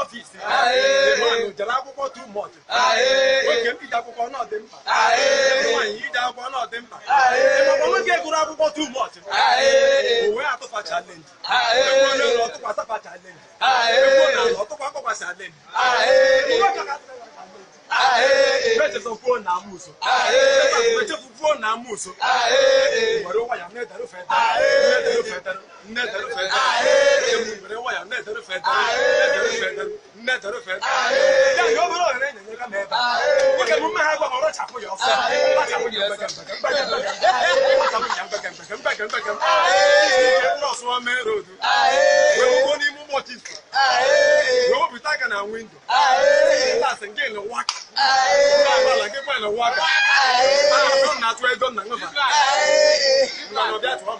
office. Man, Jalabuko too much. We can be Jabuko not them. Everyone, you Jabuko not them. We get Gurabuko too much. We are to a challenge. We want to pass a challenge. We want to pass a challenge. Better so poor Namuso. Better for poor Namuso. What I am never fed. Never fed. What I am never fed. Never fed. You overall, you can never. Look at woman have a lot of yourself. We'll be taking a window. That's again a walk. I get my walk. I'm not where done. None of that one.